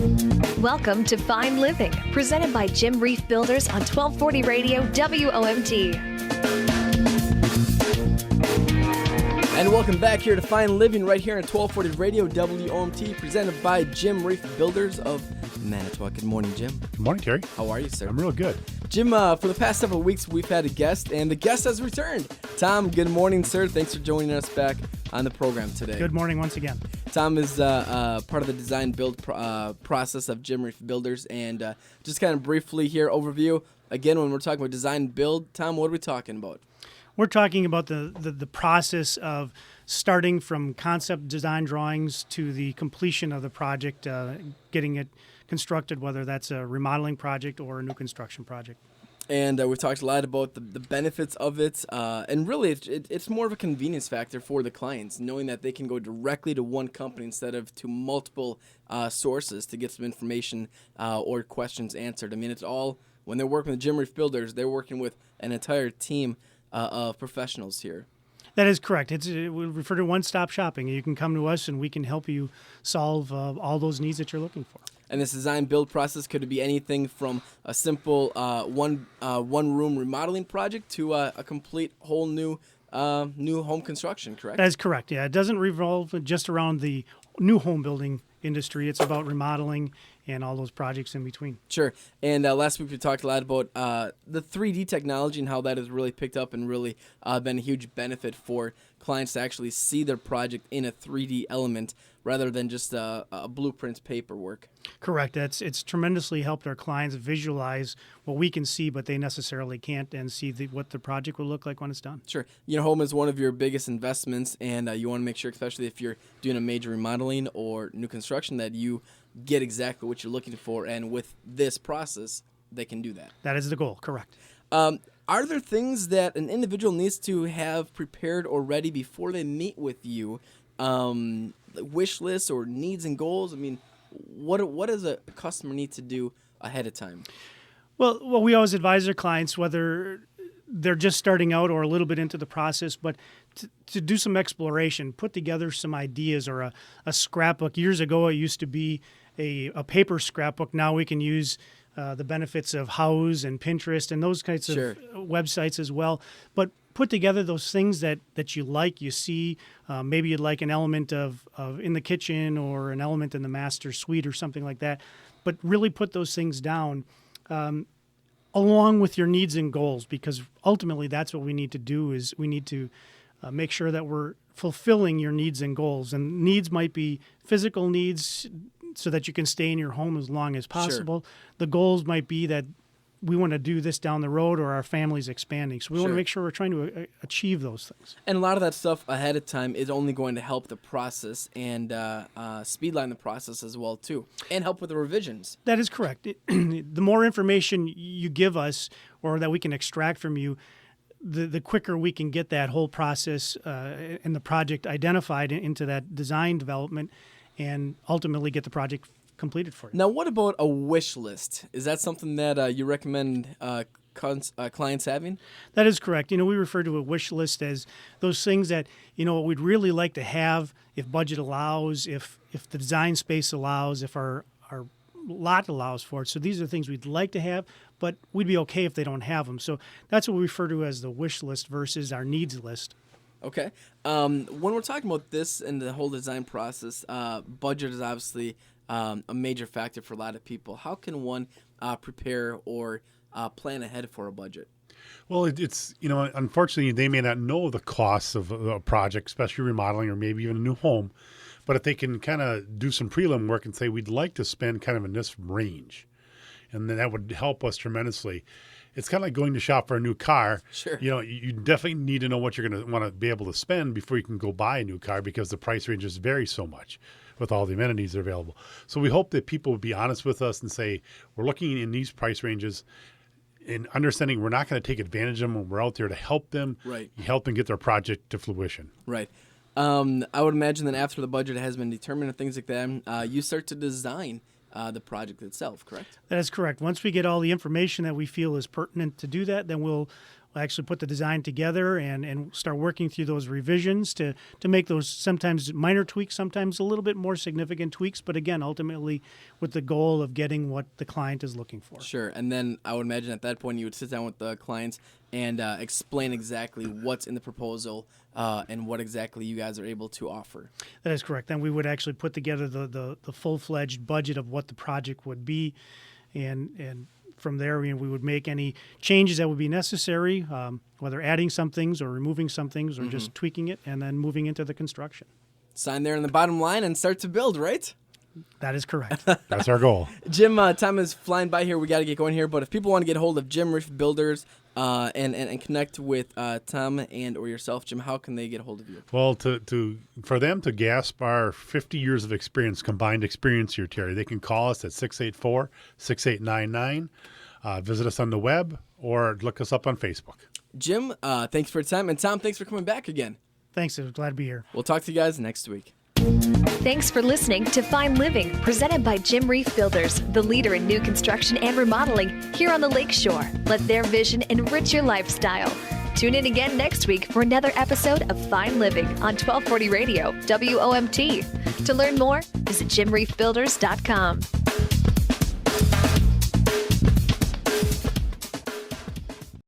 Welcome to Fine Living, presented by Jim Reif Builders on 1240 Radio WOMT. And welcome back here to Fine Living right here on 1240 Radio WOMT, presented by Jim Reif Builders of Manitowoc. Good morning, Jim. Good morning, Terry. How are you, sir? I'm real good. Jim, for the past several weeks, we've had a guest, and the guest has returned. Tom, good morning, sir. Thanks for joining us back on the program today. Good morning once again. Tom is part of the design build process of Jim Reif Builders, and just kind of briefly here, overview. Again, when we're talking about design build, Tom, what are we talking about? We're talking about the process of starting from concept design drawings to the completion of the project, getting it constructed, whether that's a remodeling project or a new construction project. And we've talked a lot about the benefits of it, and really it's more of a convenience factor for the clients, knowing that they can go directly to one company instead of to multiple sources to get some information or questions answered. I mean, it's all, when they're working with Jim Reif Builders, they're working with an entire team of professionals here. That is correct. We refer to one-stop shopping. You can come to us and we can help you solve all those needs that you're looking for. And this design build process could be anything from a simple one room remodeling project to a complete whole new home construction, correct? That is correct. Yeah, it doesn't revolve just around the new home building industry. It's about remodeling and all those projects in between. Sure. And last week we talked a lot about the 3D technology and how that has really picked up and really been a huge benefit for clients to actually see their project in a 3D element rather than just a blueprint paperwork. Correct. It's tremendously helped our clients visualize what we can see, but they necessarily can't, and see what the project will look like when it's done. Sure. Your home is one of your biggest investments, and you want to make sure, especially if you're doing a major remodeling or new construction, that you get exactly what you're looking for, and with this process, they can do that. That is the goal, correct. Are there things that an individual needs to have prepared already before they meet with you? Wish lists or needs and goals? I mean, what does a customer need to do ahead of time? Well, we always advise our clients, whether they're just starting out or a little bit into the process, but to do some exploration, put together some ideas or a scrapbook. Years ago, it used to be a paper scrapbook. Now we can use the benefits of Houzz and Pinterest and those kinds of websites as well. But put together those things that you like, you see. Maybe you'd like an element of in the kitchen or an element in the master suite or something like that. But really put those things down along with your needs and goals, because ultimately that's what we need to do is we need to make sure that we're fulfilling your needs and goals. And needs might be physical needs so that you can stay in your home as long as possible. Sure. The goals might be that we want to do this down the road, or our family's expanding. So we want to make sure we're trying to achieve those things. And a lot of that stuff ahead of time is only going to help the process and speedline the process as well, too, and help with the revisions. That is correct. The more information you give us or that we can extract from you, the quicker we can get that whole process and the project identified into that design development and ultimately get the project completed for you. Now, what about a wish list? Is that something that you recommend clients having? That is correct. We refer to a wish list as those things that, we'd really like to have if budget allows, if the design space allows, if our lot allows for it. So these are things we'd like to have, but we'd be okay if they don't have them. So that's what we refer to as the wish list versus our needs list. Okay. When we're talking about this and the whole design process, budget is obviously a major factor for a lot of people. How can one prepare or plan ahead for a budget? Well, it's, unfortunately, they may not know the costs of a project, especially remodeling or maybe even a new home. But if they can kind of do some prelim work and say, we'd like to spend kind of in this range, and then that would help us tremendously. It's kind of like going to shop for a new car. Sure. You definitely need to know what you're going to want to be able to spend before you can go buy a new car, because the price ranges vary so much with all the amenities that are available. So we hope that people would be honest with us and say, we're looking in these price ranges and understanding we're not going to take advantage of them when we're out there to help them, help them get their project to fruition. Right. I would imagine that after the budget has been determined and things like that, you start to design the project itself, correct? That is correct. Once we get all the information that we feel is pertinent to do that, then we'll We'll actually put the design together and start working through those revisions to make those sometimes minor tweaks, sometimes a little bit more significant tweaks, but again, ultimately with the goal of getting what the client is looking for. Sure. And then I would imagine at that point you would sit down with the clients and explain exactly what's in the proposal and what exactly you guys are able to offer. That is correct. Then we would actually put together the full-fledged budget of what the project would be, and from there we would make any changes that would be necessary, whether adding some things or removing some things or just tweaking it, and then moving into the construction. Sign there in the bottom line and start to build, right? That is correct. That's our goal. Jim, time is flying by here. We got to get going here. But if people want to get a hold of Jim Reif Builders and connect with Tom and or yourself, Jim, how can they get a hold of you? Well, for them to grasp our 50 years of experience, combined experience here, Terry, they can call us at 684-6899, visit us on the web, or look us up on Facebook. Jim, thanks for your time. And Tom, thanks for coming back again. Thanks. I was glad to be here. We'll talk to you guys next week. Thanks for listening to Fine Living, presented by Jim Reif Builders, the leader in new construction and remodeling here on the Lakeshore. Let their vision enrich your lifestyle. Tune in again next week for another episode of Fine Living on 1240 Radio, WOMT. To learn more, visit jimreifbuilders.com.